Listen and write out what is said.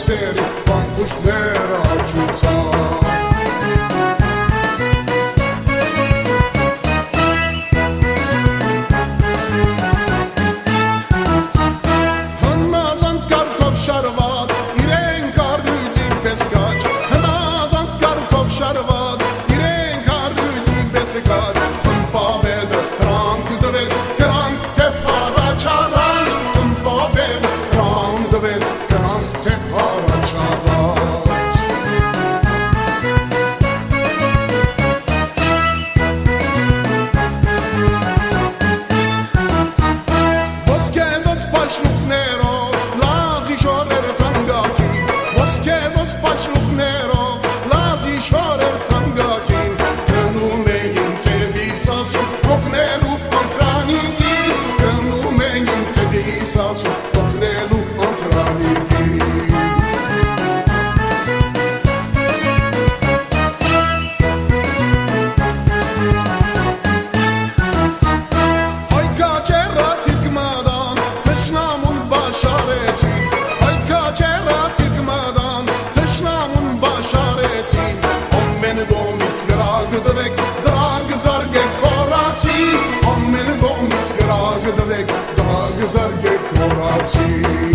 Seri, pampush nera čuca Հնազանց կարգով շարված, իրեն կարդույցի պես կաչ Հնազանց կարգով շարված, իրեն կարդույցի պես կաչ Խմպավեդը հրանք դվեց, կրանք թե առաջ առաջ Խմպավեդը հրանք դվեց, կրանք թե Ամեն գոմից գրագ դվեք, դվագ զարգեք կորացի